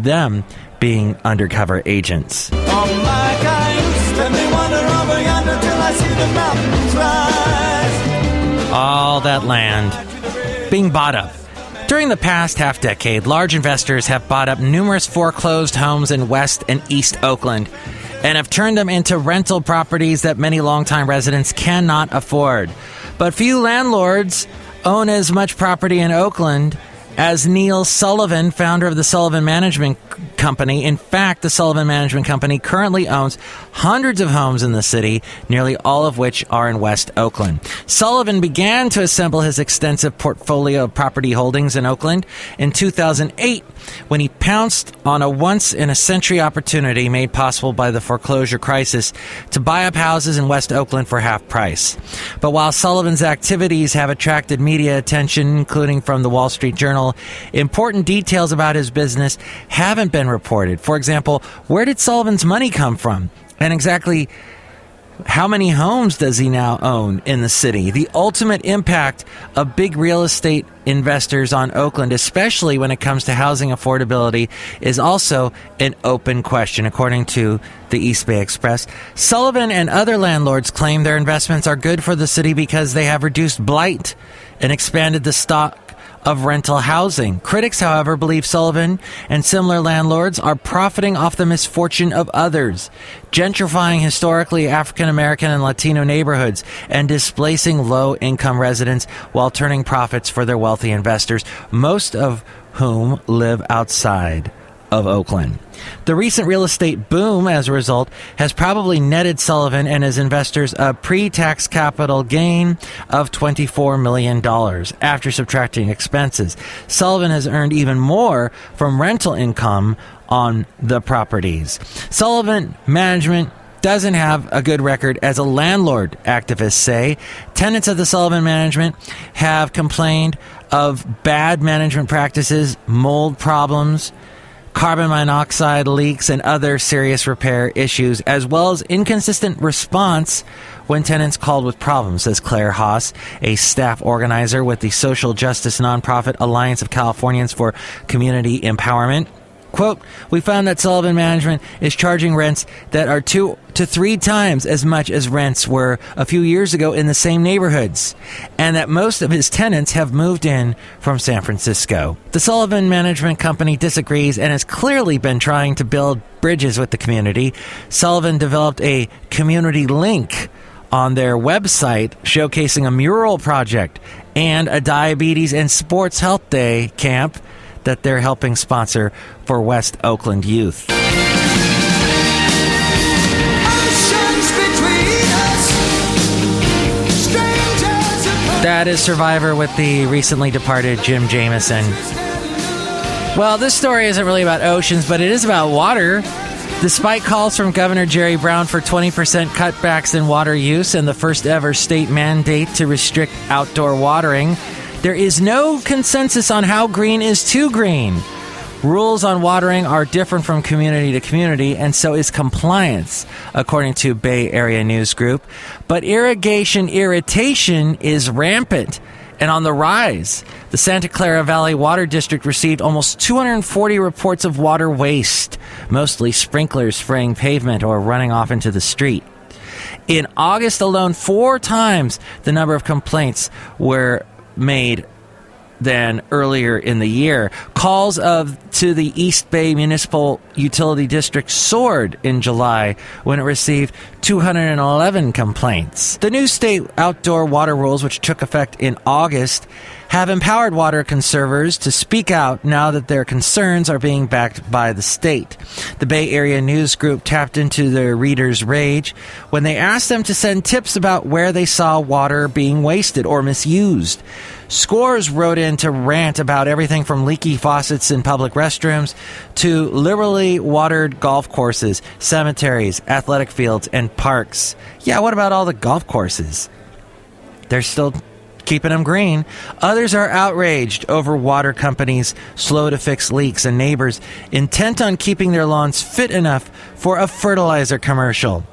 them being undercover agents. On my kayaks, let me wander over yonder till I see the mountains rise. All that land being bought up. During the past half-decade, large investors have bought up numerous foreclosed homes in West and East Oakland and have turned them into rental properties that many longtime residents cannot afford. But few landlords own as much property in Oakland as Neil Sullivan, founder of the Sullivan Management Company. In fact, the Sullivan Management Company currently owns hundreds of homes in the city, nearly all of which are in West Oakland. Sullivan began to assemble his extensive portfolio of property holdings in Oakland in 2008 when he pounced on a once-in-a-century opportunity made possible by the foreclosure crisis to buy up houses in West Oakland for half price. But while Sullivan's activities have attracted media attention, including from the Wall Street Journal, important details about his business haven't been reported. For example, where did Sullivan's money come from? And exactly how many homes does he now own in the city? The ultimate impact of big real estate investors on Oakland, especially when it comes to housing affordability, is also an open question, according to the East Bay Express. Sullivan and other landlords claim their investments are good for the city because they have reduced blight and expanded the stock of rental housing. Critics, however, believe Sullivan and similar landlords are profiting off the misfortune of others, gentrifying historically African American and Latino neighborhoods and displacing low-income residents while turning profits for their wealthy investors, most of whom live outside of Oakland. The recent real estate boom, as a result, has probably netted Sullivan and his investors a pre-tax capital gain of $24 million after subtracting expenses. Sullivan has earned even more from rental income on the properties. Sullivan Management doesn't have a good record as a landlord, activists say. Tenants of the Sullivan Management have complained of bad management practices, mold problems, carbon monoxide leaks, and other serious repair issues, as well as inconsistent response when tenants called with problems, says Claire Haas, a staff organizer with the social justice nonprofit Alliance of Californians for Community Empowerment. Quote, we found that Sullivan Management is charging rents that are 2 to 3 times as much as rents were a few years ago in the same neighborhoods, and that most of his tenants have moved in from San Francisco. The Sullivan Management Company disagrees and has clearly been trying to build bridges with the community. Sullivan developed a community link on their website showcasing a mural project and a diabetes and sports health day camp that they're helping sponsor for West Oakland youth. That is Survivor with the recently departed Jim Jamison. Well, this story isn't really about oceans, but it is about water. Despite calls from Governor Jerry Brown for 20% cutbacks in water use and the first ever state mandate to restrict outdoor watering, there is no consensus on how green is too green. Rules on watering are different from community to community, and so is compliance, according to Bay Area News Group. But irrigation irritation is rampant and on the rise. The Santa Clara Valley Water District received almost 240 reports of water waste, mostly sprinklers spraying pavement or running off into the street. In August alone, 4 times the number of complaints were made than earlier in the year. Calls to the East Bay Municipal Utility District soared in July when it received 211 complaints. The new state outdoor water rules, which took effect in August, have empowered water conservers to speak out now that their concerns are being backed by the state. The Bay Area News Group tapped into their readers' rage when they asked them to send tips about where they saw water being wasted or misused. Scores wrote in to rant about everything from leaky faucets in public restrooms to liberally watered golf courses, cemeteries, athletic fields, and parks. Yeah, what about all the golf courses? They're still keeping them green. Others are outraged over water companies slow to fix leaks and neighbors intent on keeping their lawns fit enough for a fertilizer commercial.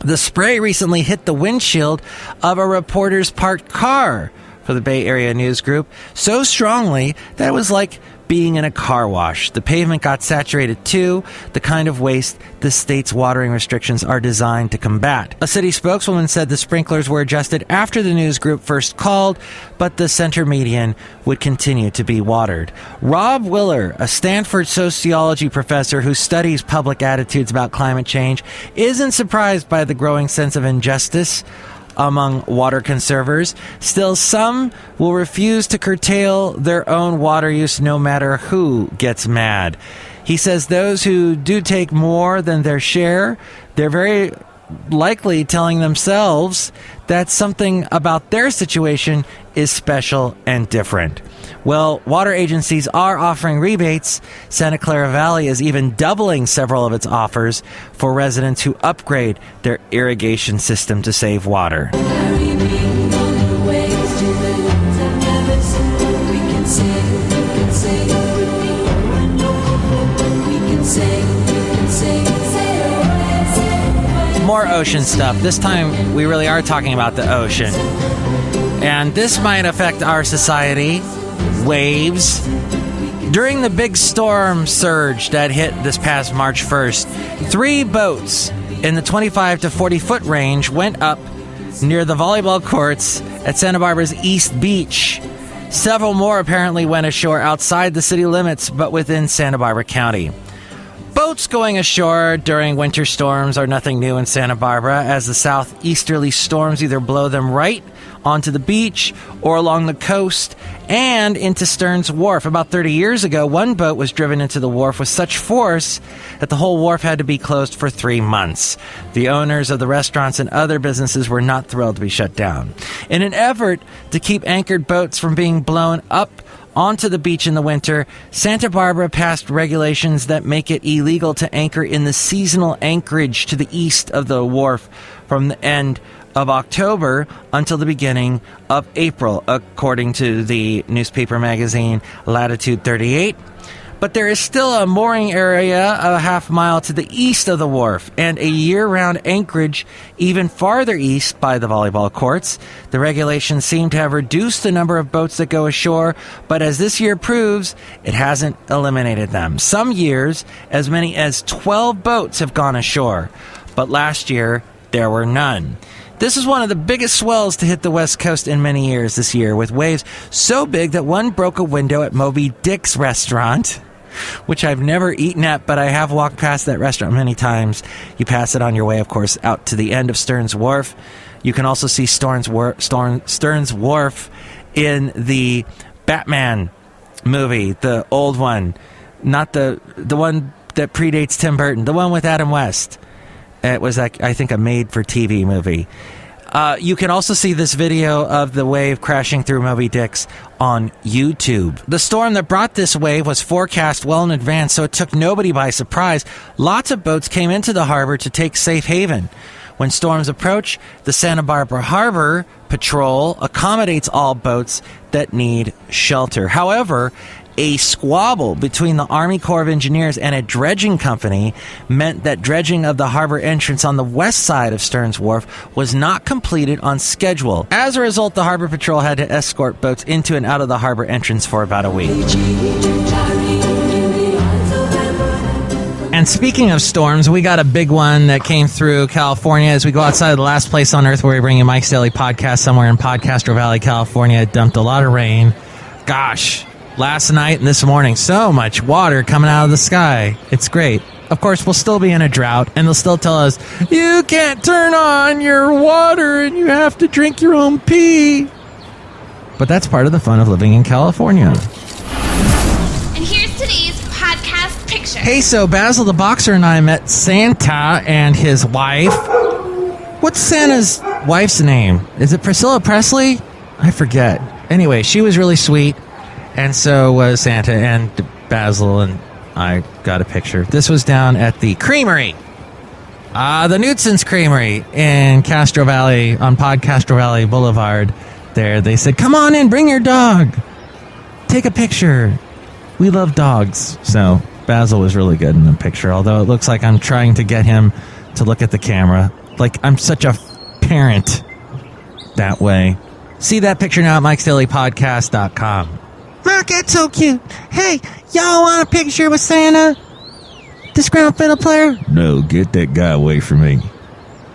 The spray recently hit the windshield of a reporter's parked car for the Bay Area News Group so strongly that it was like being in a car wash. The pavement got saturated too, the kind of waste the state's watering restrictions are designed to combat. A city spokeswoman said the sprinklers were adjusted after the news group first called, but the center median would continue to be watered. Rob Willer, a Stanford sociology professor who studies public attitudes about climate change, isn't surprised by the growing sense of injustice among water conservers. Still, some will refuse to curtail their own water use no matter who gets mad. He says those who do take more than their share, they're very likely telling themselves that something about their situation is special and different. Well, water agencies are offering rebates. Santa Clara Valley is even doubling several of its offers for residents who upgrade their irrigation system to save water. More ocean stuff. This time we really are talking about the ocean. And this might affect our society. Waves. During the big storm surge that hit this past March 1st, 3 boats in the 25 to 40 foot range went up near the volleyball courts at Santa Barbara's East Beach. Several more apparently went ashore outside the city limits, but within Santa Barbara County. Boats going ashore during winter storms are nothing new in Santa Barbara, as the southeasterly storms either blow them right onto the beach or along the coast and into Stearns Wharf. About 30 years ago, one boat was driven into the wharf with such force that the whole wharf had to be closed for 3 months. The owners of the restaurants and other businesses were not thrilled to be shut down. In an effort to keep anchored boats from being blown up onto the beach in the winter, Santa Barbara passed regulations that make it illegal to anchor in the seasonal anchorage to the east of the wharf from the end of October until the beginning of April, according to the newspaper magazine Latitude 38. But there is still a mooring area a half mile to the east of the wharf and a year-round anchorage even farther east by the volleyball courts. The regulations seem to have reduced the number of boats that go ashore, but as this year proves, it hasn't eliminated them. Some years, as many as 12 boats have gone ashore, but last year there were none. This is one of the biggest swells to hit the West Coast in many years this year, with waves so big that one broke a window at Moby Dick's restaurant, which I've never eaten at, but I have walked past that restaurant many times. You pass it on your way, of course, out to the end of Stearns Wharf. You can also see Stearns Wharf in the Batman movie, the old one, not the one that predates Tim Burton, the one with Adam West. It was, I think, a made-for-TV movie. You can also see this video of the wave crashing through Moby Dick's on YouTube. The storm that brought this wave was forecast well in advance, so it took nobody by surprise. Lots of boats came into the harbor to take safe haven. When storms approach, the Santa Barbara Harbor Patrol accommodates all boats that need shelter. However, a squabble between the Army Corps of Engineers and a dredging company meant that dredging of the harbor entrance on the west side of Stearns Wharf was not completed on schedule. As a result, the Harbor Patrol had to escort boats into and out of the harbor entrance for about a week. And speaking of storms, we got a big one that came through California as we go outside of the last place on earth where we bring you Mike's Daily Podcast somewhere in Podcastro Valley, California. It dumped a lot of rain. Gosh. Last night and this morning, so much water coming out of the sky. It's great. Of course, we'll still be in a drought, and they'll still tell us, you can't turn on your water and you have to drink your own pee. But that's part of the fun of living in California. And here's today's podcast picture. Hey, so Basil the Boxer and I met Santa and his wife. What's Santa's wife's name? Is it Priscilla Presley? I forget. Anyway, she was really sweet. And so was Santa, and Basil and I got a picture. This was down at the Creamery. The Knutson's Creamery in Castro Valley, on Podcastro Valley Boulevard. There, they said, come on in, bring your dog. Take a picture. We love dogs. So Basil was really good in the picture, although it looks like I'm trying to get him to look at the camera. Like I'm such a parent that way. See that picture now at MIKES-DAILY-PODCAST.com. Look, that's so cute. Hey, y'all want a picture with Santa? Disgruntled Fiddle Player? No, get that guy away from me.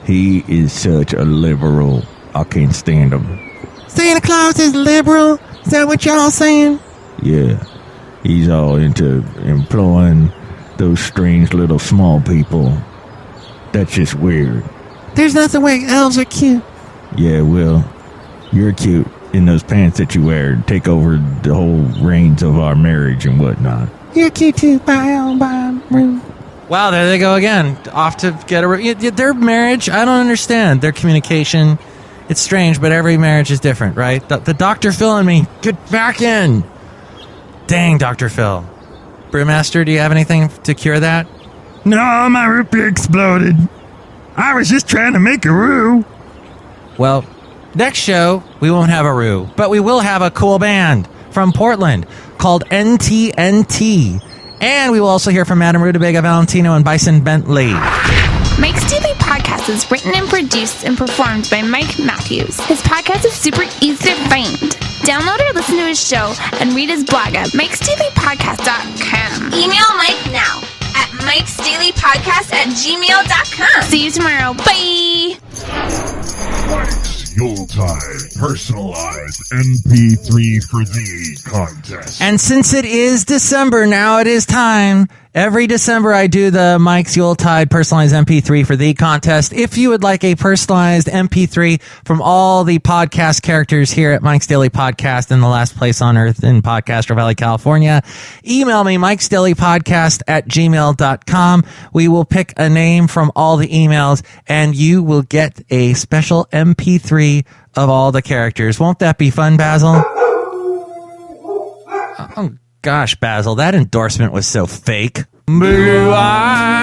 He is such a liberal. I can't stand him. Santa Claus is liberal? Is that what y'all saying? Yeah, he's all into employing those strange little small people. That's just weird. There's nothing weird. Elves are cute. Yeah, well, you're cute in those pants that you wear. Take over the whole reins of our marriage and whatnot. You're cute too. Bye, room. Wow, there they go again. Off to get their marriage. I don't understand their communication. It's strange, but every marriage is different, right? The Dr. Phil and me, get back in. Dang, Dr. Phil. Brewmaster, do you have anything to cure that? No, my root beer exploded. I was just trying to make a roux. Well, next show, we won't have a roux, but we will have a cool band from Portland called NTNT. And we will also hear from Madame Rootabega, Valentino, and Bison Bentley. Mike's Daily Podcast is written and produced and performed by Mike Matthews. His podcast is super easy to find. Download or listen to his show and read his blog at MIKEs-DAILY-PODCAST.com. Email Mike now at MIKES-DAILY-PODCAST@gmail.com. See you tomorrow. Bye! Mike's Yuletide Personalized MP3 for Thee contest. And since it is December, now it is time. Every December, I do the Mike's Yuletide Personalized MP3 for Thee contest. If you would like a personalized MP3 from all the podcast characters here at Mike's Daily Podcast in the last place on earth in Podcastro Valley, California, email me, mikesdailypodcast@gmail.com. We will pick a name from all the emails, and you will get a special MP3 of all the characters. Won't that be fun, Basil? Oh, gosh, Basil, that endorsement was so fake. Blue eyes.